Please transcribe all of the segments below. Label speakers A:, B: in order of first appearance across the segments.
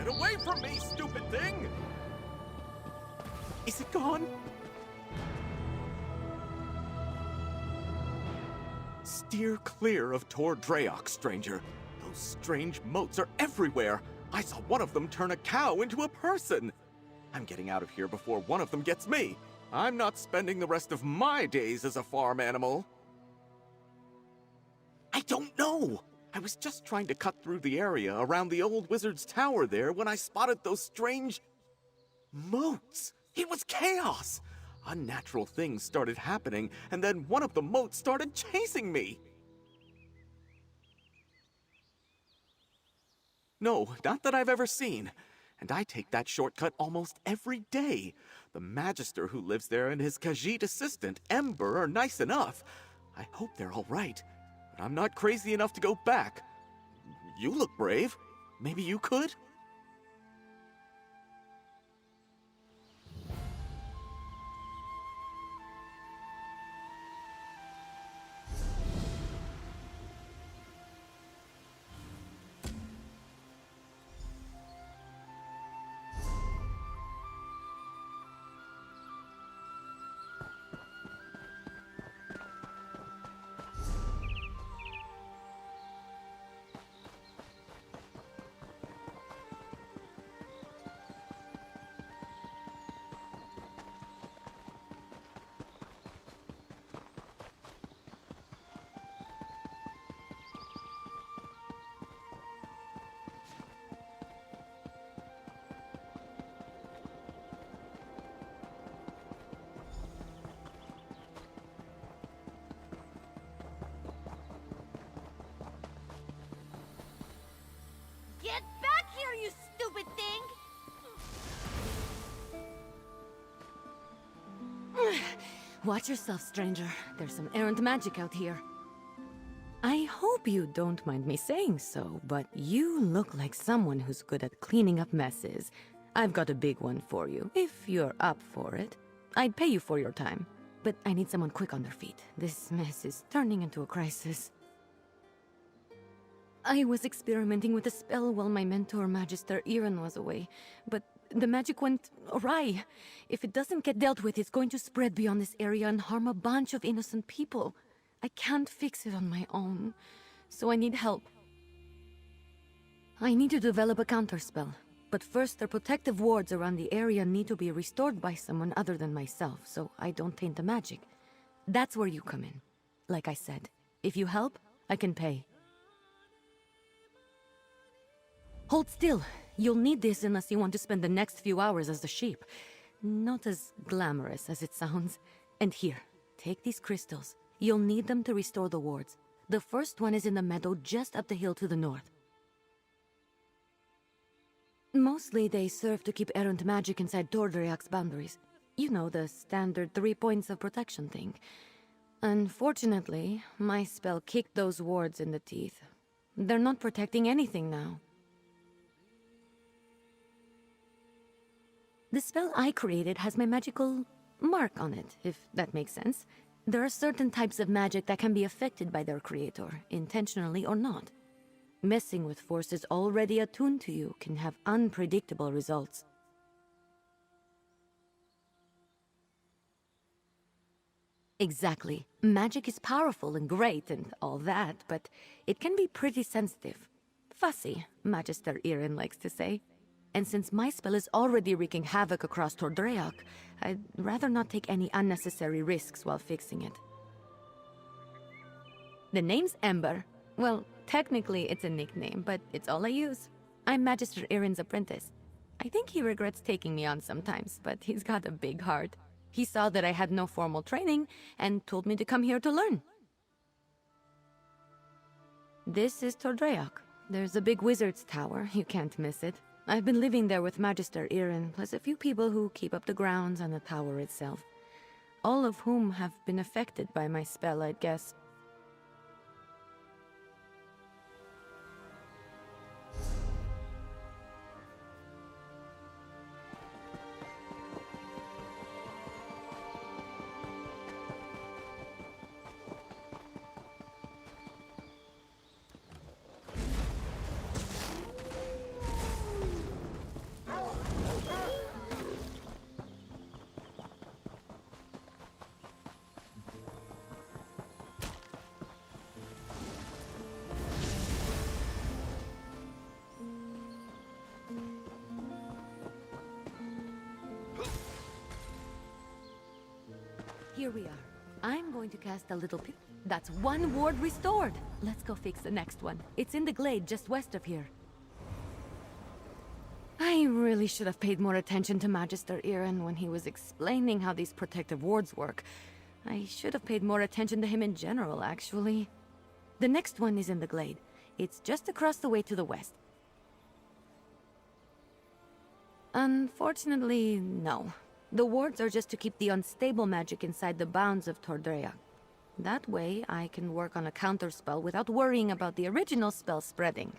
A: Get away from me, stupid thing! Is it gone? Steer clear of Tor Draok, stranger. Those strange motes are everywhere. I saw one of them turn a cow into a person. I'm getting out of here before one of them gets me. I'm not spending the rest of my days as a farm animal. I don't know. I was just trying to cut through the area around the old wizard's tower there when I spotted those strange motes. It was chaos. Unnatural things started happening, and then one of the motes started chasing me. No, not that I've ever seen. And I take that shortcut almost every day. The Magister who lives there and his khajiit assistant, Ember, are nice enough. I hope they're all right. But I'm not crazy enough to go back. You look brave. Maybe you could?
B: Get back here, you stupid thing!
C: Watch yourself, stranger. There's some errant magic out here. I hope you don't mind me saying so, but you look like someone who's good at cleaning up messes. I've got a big one for you, if you're up for it. I'd pay you for your time, but I need someone quick on their feet. This mess is turning into a crisis. I was experimenting with a spell while my mentor, Magister Eren, was away, but the magic went awry. If it doesn't get dealt with, it's going to spread beyond this area and harm a bunch of innocent people. I can't fix it on my own, so I need help. I need to develop a counterspell, but first their protective wards around the area need to be restored by someone other than myself, so I don't taint the magic. That's where you come in. Like I said, if you help, I can pay. Hold still. You'll need this unless you want to spend the next few hours as a sheep. Not as glamorous as it sounds. And here, take these crystals. You'll need them to restore the wards. The first one is in the meadow just up the hill to the north. Mostly they serve to keep errant magic inside Tordriak's boundaries. You know, the standard 3 points of protection thing. Unfortunately, my spell kicked those wards in the teeth. They're not protecting anything now. The spell I created has my magical mark on it, if that makes sense. There are certain types of magic that can be affected by their creator, intentionally or not. Messing with forces already attuned to you can have unpredictable results. Exactly. Magic is powerful and great and all that, but it can be pretty sensitive. Fussy, Magister Eren likes to say. And since my spell is already wreaking havoc across Tordreak, I'd rather not take any unnecessary risks while fixing it. The name's Ember. Well, technically it's a nickname, but it's all I use. I'm Magister Eren's apprentice. I think he regrets taking me on sometimes, but he's got a big heart. He saw that I had no formal training and told me to come here to learn. This is Tordreak. There's a big wizard's tower, you can't miss it. I've been living there with Magister Eren, plus a few people who keep up the grounds and the tower itself. All of whom have been affected by my spell, I'd guess. Here we are. I'm going to cast a little pip. That's one ward restored. Let's go fix the next one. It's in the glade just west of here. I really should have paid more attention to Magister Iren when he was explaining how these protective wards work. I should have paid more attention to him in general, actually. The next one is in the glade. It's just across the way to the west. Unfortunately, no. The wards are just to keep the unstable magic inside the bounds of Tordrea. That way, I can work on a counterspell without worrying about the original spell spreading.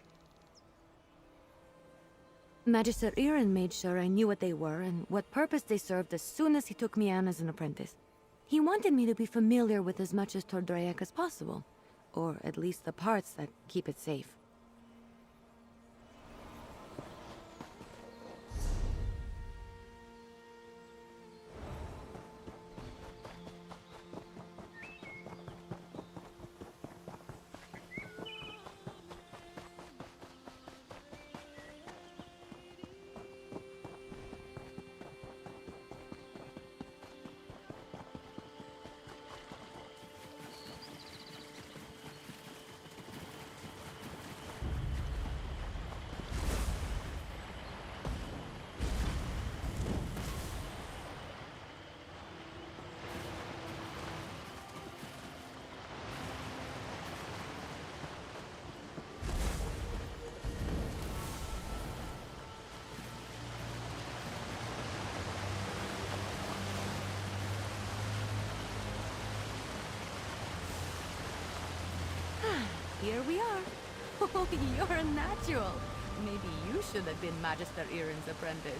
C: Magister Iren made sure I knew what they were and what purpose they served as soon as he took me on as an apprentice. He wanted me to be familiar with as much as Tordreac as possible, or at least the parts that keep it safe. Here we are. Oh, you're a natural. Maybe you should have been Magister Iren's apprentice.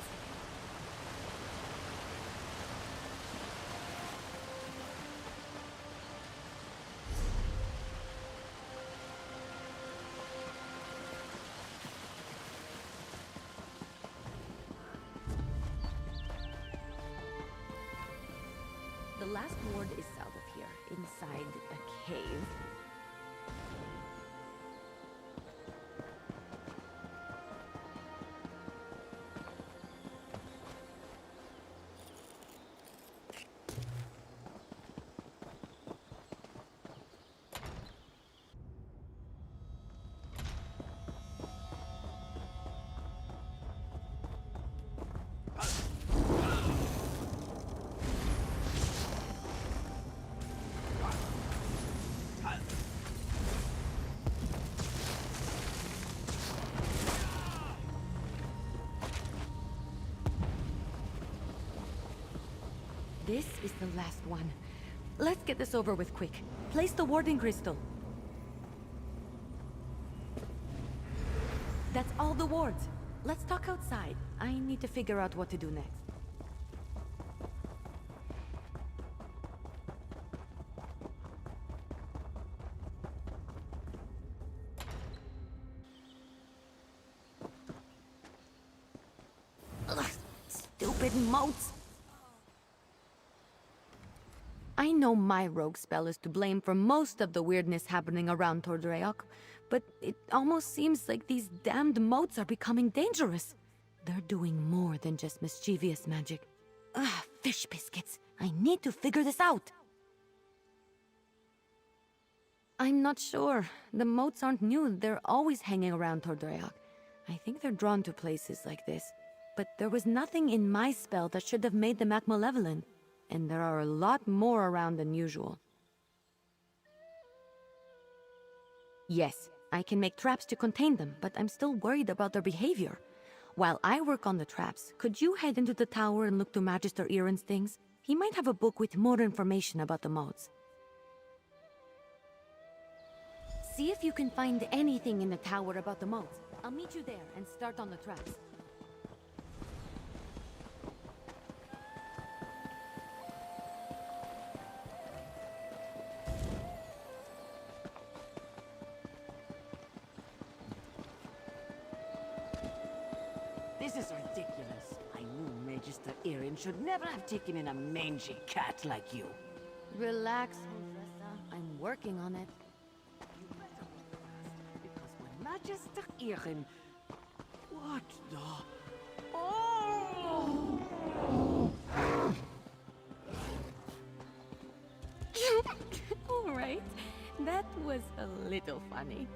C: The last ward is south of here, inside a cave. This is the last one. Let's get this over with quick. Place the warding crystal. That's all the wards. Let's talk outside. I need to figure out what to do next. Ugh, stupid moats! I know my rogue spell is to blame for most of the weirdness happening around Tordreok, but it almost seems like these damned moats are becoming dangerous. They're doing more than just mischievous magic. Ugh, fish biscuits. I need to figure this out. I'm not sure. The moats aren't new. They're always hanging around Tordreok. I think they're drawn to places like this. But there was nothing in my spell that should have made them act malevolent. And there are a lot more around than usual. Yes, I can make traps to contain them, but I'm still worried about their behavior. While I work on the traps, could you head into the tower and look to Magister Iren's things? He might have a book with more information about the modes. See if you can find anything in the tower about the modes. I'll meet you there and start on the traps.
D: This is ridiculous. I knew Magister Iren should never have taken in a mangy cat like you.
C: Relax, Professor. I'm working on it.
D: You better be fast, because when Magister Iren... What the... Oh!
C: That was a little funny.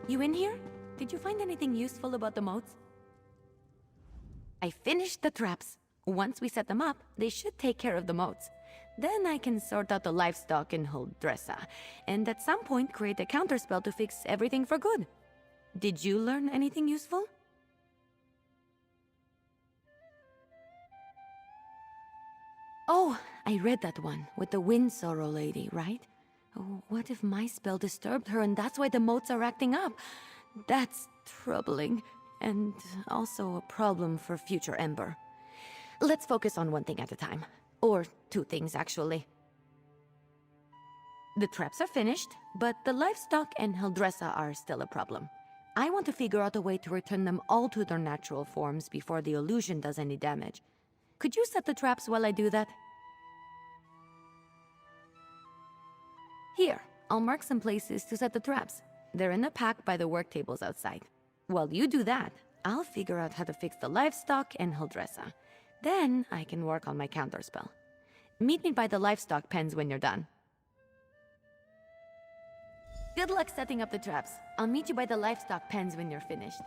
C: You in here? Did you find anything useful about the moats? I finished the traps. Once we set them up, they should take care of the moats. Then I can sort out the livestock in Huldressa, and at some point create a counterspell to fix everything for good. Did you learn anything useful? Oh, I read that one with the wind sorrow lady, right? Oh, what if my spell disturbed her and that's why the moats are acting up? That's troubling, and also a problem for future Ember. Let's focus on one thing at a time. Or two things, actually. The traps are finished, but the livestock and Huldressa are still a problem. I want to figure out a way to return them all to their natural forms before the illusion does any damage. Could you set the traps while I do that? Here, I'll mark some places to set the traps. They're in a pack by the work tables outside. While you do that, I'll figure out how to fix the livestock and Huldressa. Then I can work on my counterspell. Meet me by the livestock pens when you're done. Good luck setting up the traps. I'll meet you by the livestock pens when you're finished.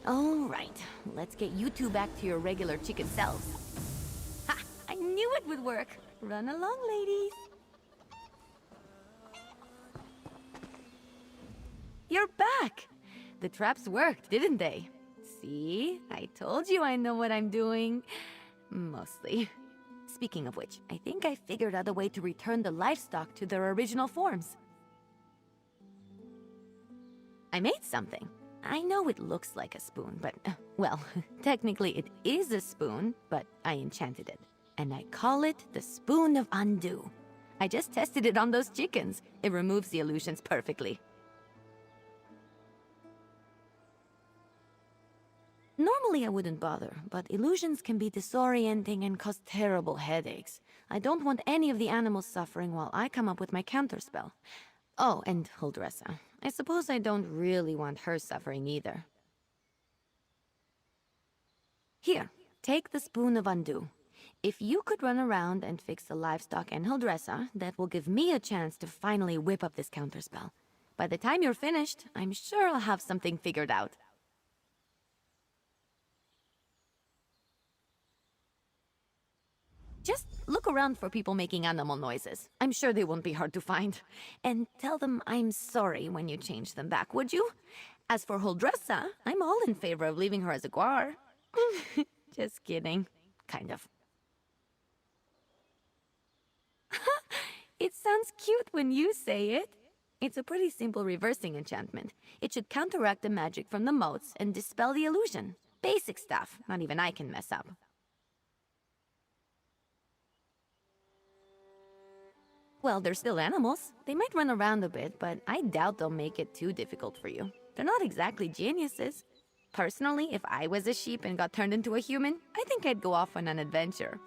C: All right, let's get you two back to your regular chicken selves. Ha! I knew it would work. Run along, ladies. The traps worked, didn't they? See? I told you I know what I'm doing. Mostly. Speaking of which, I think I figured out a way to return the livestock to their original forms. I made something. I know it looks like a spoon, but, well, technically it is a spoon, but I enchanted it. And I call it the Spoon of Undo. I just tested it on those chickens. It removes the illusions perfectly. Normally I wouldn't bother, but illusions can be disorienting and cause terrible headaches. I don't want any of the animals suffering while I come up with my counterspell. Oh, and Huldressa. I suppose I don't really want her suffering either. Here, take the Spoon of Undo. If you could run around and fix the livestock and Huldressa, that will give me a chance to finally whip up this counterspell. By the time you're finished, I'm sure I'll have something figured out. Just look around for people making animal noises. I'm sure they won't be hard to find. And tell them I'm sorry when you change them back, would you? As for Huldressa, I'm all in favor of leaving her as a guar. Just kidding. Kind of. It sounds cute when you say it. It's a pretty simple reversing enchantment. It should counteract the magic from the motes and dispel the illusion. Basic stuff, not even I can mess up. Well, they're still animals. They might run around a bit, but I doubt they'll make it too difficult for you. They're not exactly geniuses. Personally, if I was a sheep and got turned into a human, I think I'd go off on an adventure.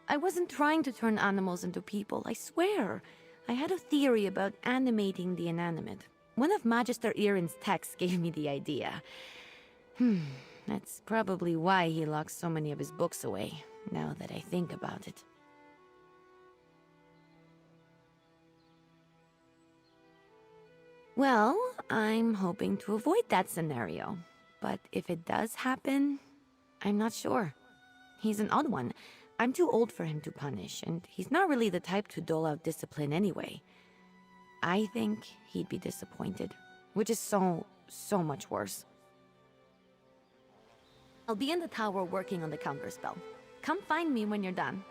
C: I wasn't trying to turn animals into people, I swear. I had a theory about animating the inanimate. One of Magister Irin's texts gave me the idea. That's probably why he locks so many of his books away, now that I think about it. Well, I'm hoping to avoid that scenario. But if it does happen, I'm not sure. He's an odd one. I'm too old for him to punish, and he's not really the type to dole out discipline anyway. I think he'd be disappointed, which is so much worse. I'll be in the tower working on the counterspell. Come find me when you're done.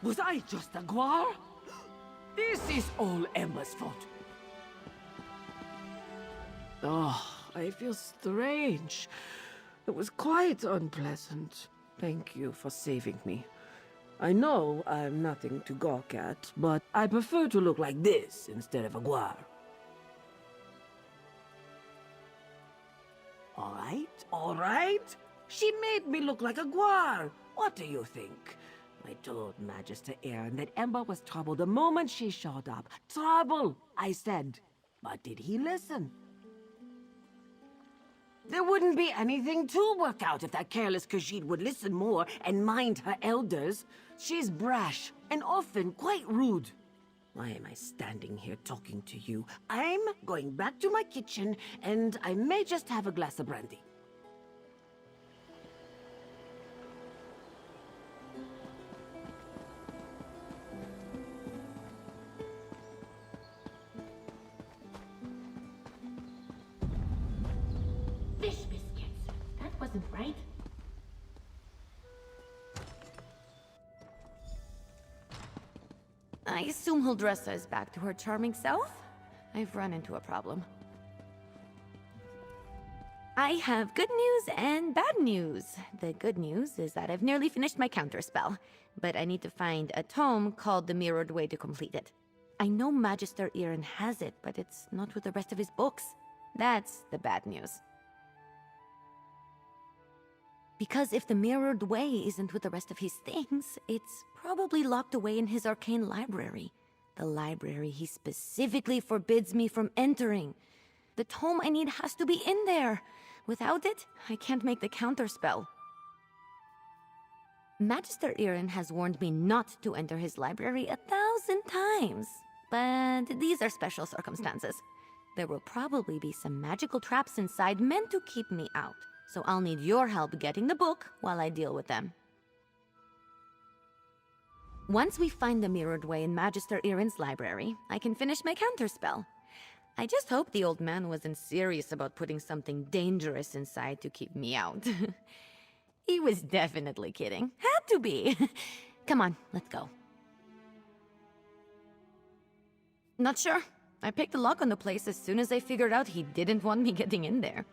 D: Was I just a guar? This is all Emma's fault. Oh, I feel strange. It was quite unpleasant. Thank you for saving me. I know I'm nothing to gawk at, but I prefer to look like this instead of a guar. All right. She made me look like a guar. What do you think? I told Magister Aaron that Ember was trouble the moment she showed up. Trouble, I said. But did he listen? There wouldn't be anything to work out if that careless khajiit would listen more and mind her elders. She's brash and often quite rude. Why am I standing here talking to you? I'm going back to my kitchen, and I may just have a glass of brandy.
E: Fish biscuits. That wasn't right.
C: I assume Huldressa is back to her charming self? I've run into a problem. I have good news and bad news. The good news is that I've nearly finished my counterspell, but I need to find a tome called The Mirrored Way to complete it. I know Magister Aaron has it, but it's not with the rest of his books. That's the bad news. Because if the Mirrored Way isn't with the rest of his things, it's probably locked away in his arcane library. The library he specifically forbids me from entering. The tome I need has to be in there. Without it, I can't make the counterspell. Magister Aaron has warned me not to enter his library 1,000 times. But these are special circumstances. There will probably be some magical traps inside meant to keep me out. So I'll need your help getting the book while I deal with them. Once we find the Mirrored Way in Magister Aaron's library, I can finish my counterspell. I just hope the old man wasn't serious about putting something dangerous inside to keep me out. He was definitely kidding. Had to be. Come on, let's go. Not sure. I picked the lock on the place as soon as I figured out he didn't want me getting in there.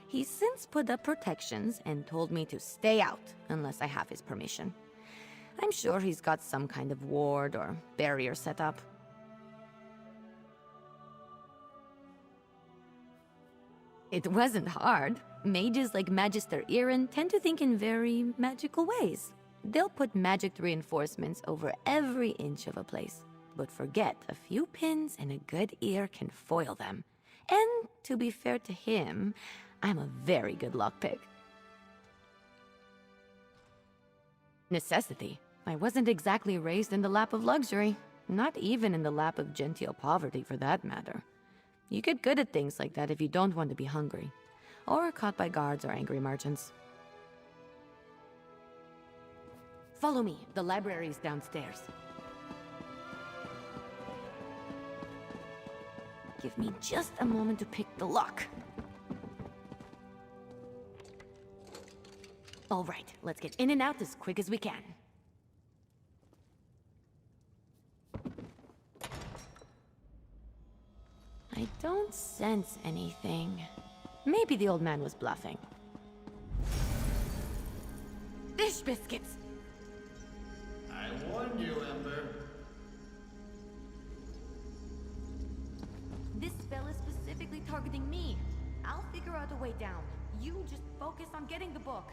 C: He's since put up protections and told me to stay out unless I have his permission. I'm sure he's got some kind of ward or barrier set up. It wasn't hard. Mages like Magister Aaron tend to think in very magical ways. They'll put magic reinforcements over every inch of a place, but forget a few pins and a good ear can foil them. And to be fair to him, I'm a very good lockpick. Necessity. I wasn't exactly raised in the lap of luxury, not even in the lap of genteel poverty for that matter. You get good at things like that if you don't want to be hungry, or caught by guards or angry merchants. Follow me. The library's downstairs. Give me just a moment to pick the lock. All right, let's get in and out as quick as we can. I don't sense anything. Maybe the old man was bluffing. Fish biscuits!
F: I warned you, Ember.
C: This spell is specifically targeting me. I'll figure out a way down. You just focus on getting the book.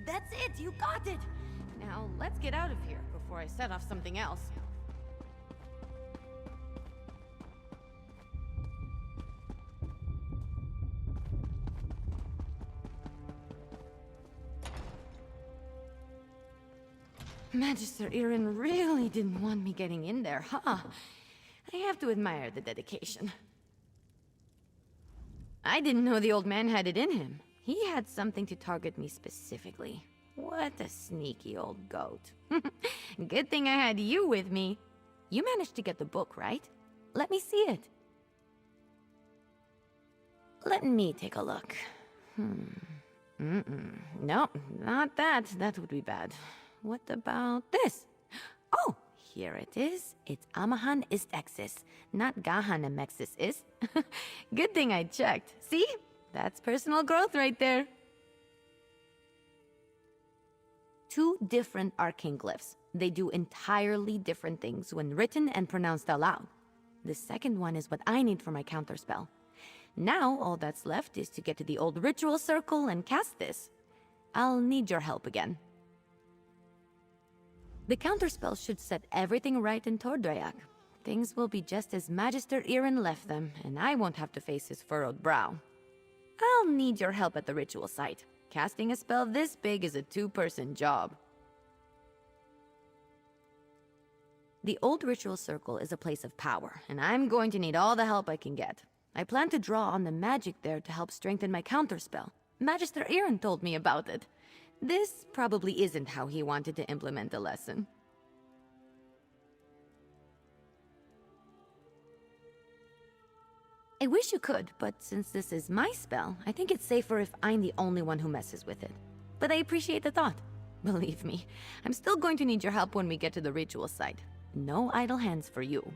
C: That's it! You got it! Now, let's get out of here before I set off something else. Magister Irin really didn't want me getting in there, huh? I have to admire the dedication. I didn't know the old man had it in him. He had something to target me specifically. What a sneaky old goat. Good thing I had you with me. You managed to get the book, right? Let me see it. Let me take a look. No, not that. That would be bad. What about this? Oh, here it is. It's Amahan ist Exis, not Gahan Amexis is. Good thing I checked. See? That's personal growth right there. 2 different arcane glyphs. They do entirely different things when written and pronounced aloud. The second one is what I need for my counterspell. Now, all that's left is to get to the old ritual circle and cast this. I'll need your help again. The counterspell should set everything right in Tordrayak. Things will be just as Magister Irin left them, and I won't have to face his furrowed brow. I'll need your help at the ritual site. Casting a spell this big is a 2-person job. The old ritual circle is a place of power, and I'm going to need all the help I can get. I plan to draw on the magic there to help strengthen my counterspell. Magister Irin told me about it. This probably isn't how he wanted to implement the lesson. I wish you could, but since this is my spell, I think it's safer if I'm the only one who messes with it. But I appreciate the thought. Believe me, I'm still going to need your help when we get to the ritual site. No idle hands for you.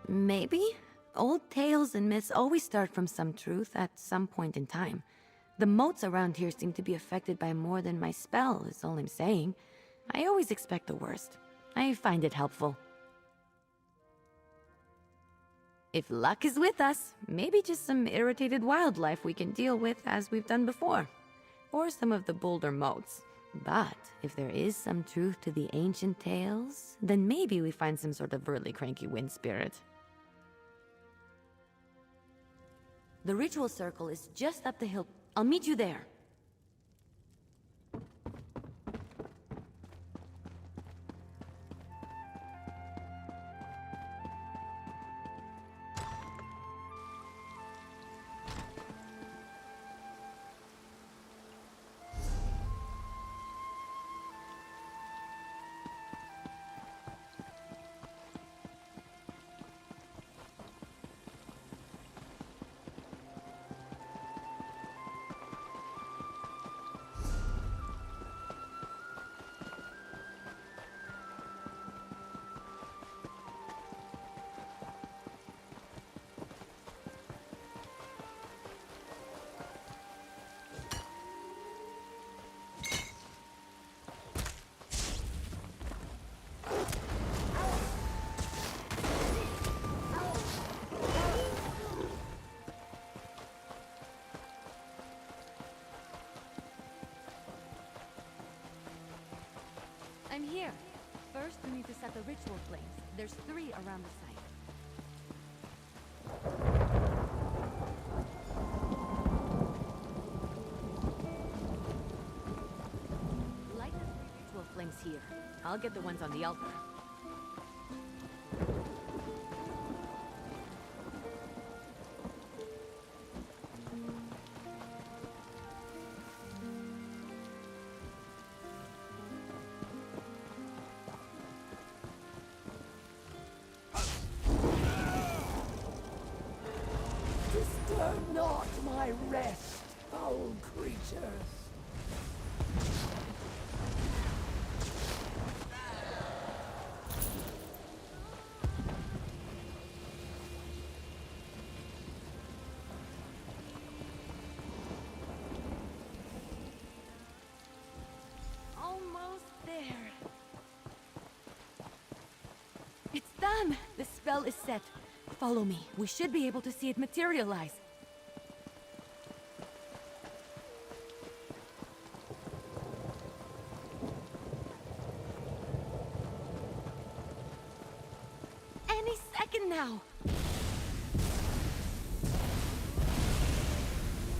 C: Maybe? Old tales and myths always start from some truth at some point in time. The moats around here seem to be affected by more than my spell, is all I'm saying. I always expect the worst. I find it helpful. If luck is with us, maybe just some irritated wildlife we can deal with as we've done before. Or some of the bolder moats. But if there is some truth to the ancient tales, then maybe we find some sort of really cranky wind spirit. The ritual circle is just up the hill. I'll meet you there. I'm here. First, we need to set the ritual flames. There's 3 around the site. Light the 3 ritual flames here. I'll get the ones on the altar.
G: Disturb not my rest, foul creatures.
C: Almost there. It's done! The spell is set. Follow me. We should be able to see it materialize. Any second now.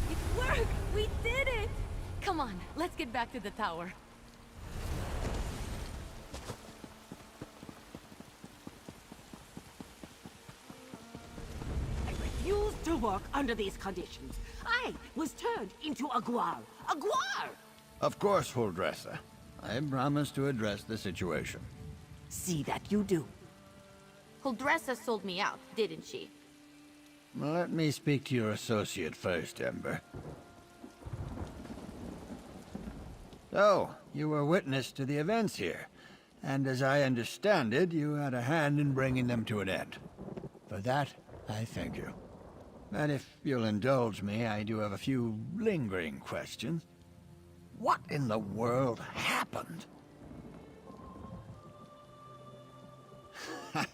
C: It worked! We did it! Come on, let's get back to the tower.
D: I refuse to work under these conditions. I was turned into a guar. A guar!
F: Of course, Huldressa. I promise to address the situation.
D: See that you do.
B: Huldressa sold me out, didn't she?
F: Let me speak to your associate first, Ember. So, you were witness to the events here, and as I understand it, you had a hand in bringing them to an end. For that, I thank you. And if you'll indulge me, I do have a few lingering questions. What in the world happened?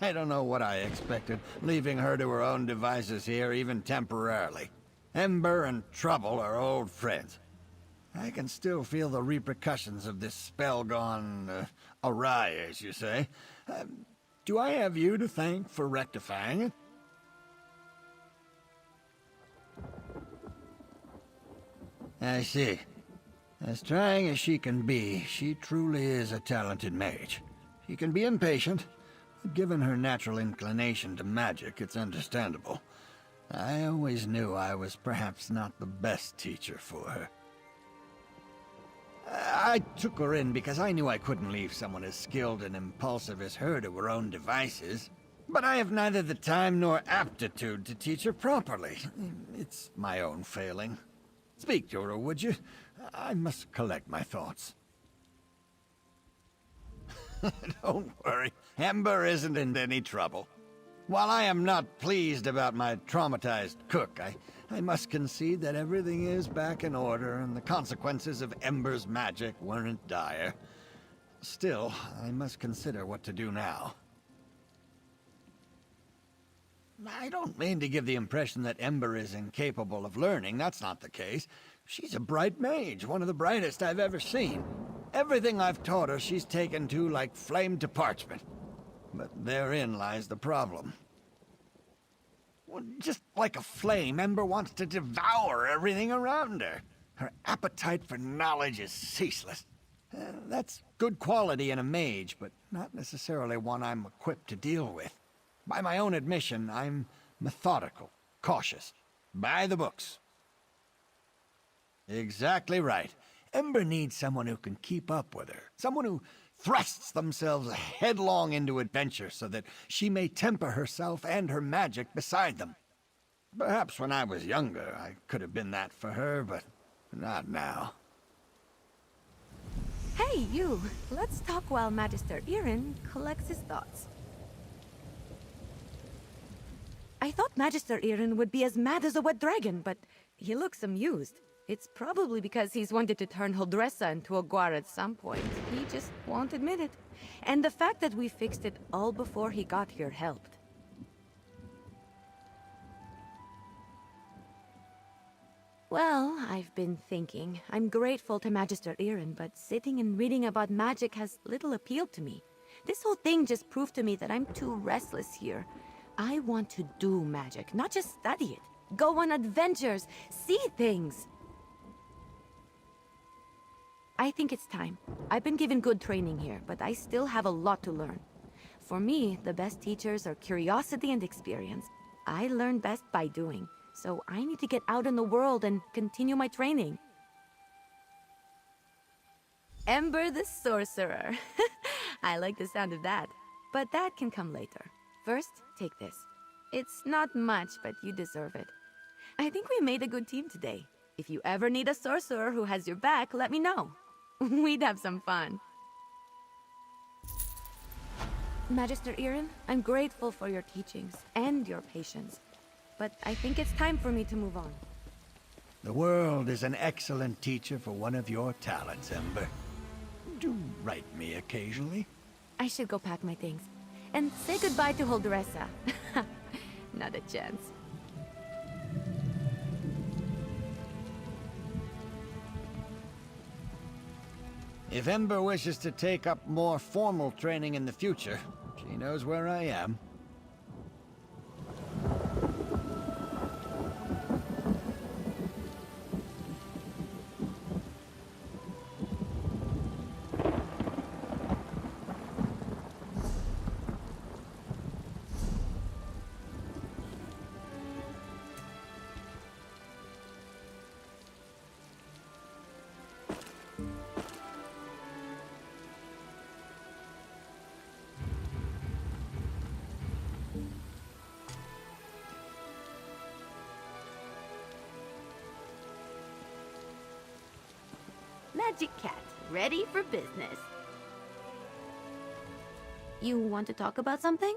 F: I don't know what I expected, leaving her to her own devices here, even temporarily. Ember and Trouble are old friends. I can still feel the repercussions of this spell gone awry, as you say. Do I have you to thank for rectifying it? I see. As trying as she can be, she truly is a talented mage. She can be impatient, but given her natural inclination to magic, it's understandable. I always knew I was perhaps not the best teacher for her. I took her in because I knew I couldn't leave someone as skilled and impulsive as her to her own devices. But I have neither the time nor aptitude to teach her properly. It's my own failing. Speak to her, would you? I must collect my thoughts. Don't worry. Ember isn't in any trouble. While I am not pleased about my traumatized cook, I must concede that everything is back in order and the consequences of Ember's magic weren't dire. Still, I must consider what to do now. I don't mean to give the impression that Ember is incapable of learning. That's not the case. She's a bright mage, one of the brightest I've ever seen. Everything I've taught her she's taken to like flame to parchment. But therein lies the problem. Well, just like a flame, Ember wants to devour everything around her. Her appetite for knowledge is ceaseless. That's good quality in a mage, but not necessarily one I'm equipped to deal with. By my own admission, I'm methodical, cautious, by the books. Exactly right. Ember needs someone who can keep up with her, someone who thrusts themselves headlong into adventure so that she may temper herself and her magic beside them. Perhaps when I was younger, I could have been that for her, but not now.
C: Hey, you! Let's talk while Magister Irin collects his thoughts. I thought Magister Irin would be as mad as a wet dragon, but he looks amused. It's probably because he's wanted to turn Huldressa into a guar at some point. He just won't admit it. And the fact that we fixed it all before he got here helped. Well, I've been thinking. I'm grateful to Magister Irin, but sitting and reading about magic has little appeal to me. This whole thing just proved to me that I'm too restless here. I want to do magic, not just study it. Go on adventures, see things. I think it's time. I've been given good training here, but I still have a lot to learn. For me, the best teachers are curiosity and experience. I learn best by doing, so I need to get out in the world and continue my training. Ember the Sorcerer. I like the sound of that, but that can come later. First, take this. It's not much, but you deserve it. I think we made a good team today. If you ever need a sorcerer who has your back, let me know. We'd have some fun. Magister Irin, I'm grateful for your teachings and your patience, but I think it's time for me to move on.
F: The world is an excellent teacher for one of your talents, Ember. Do write me occasionally.
C: I should go pack my things. And say goodbye to Huldressa. Not a chance.
F: If Ember wishes to take up more formal training in the future, she knows where I am.
B: Magic cat, ready for business. You want to talk about something?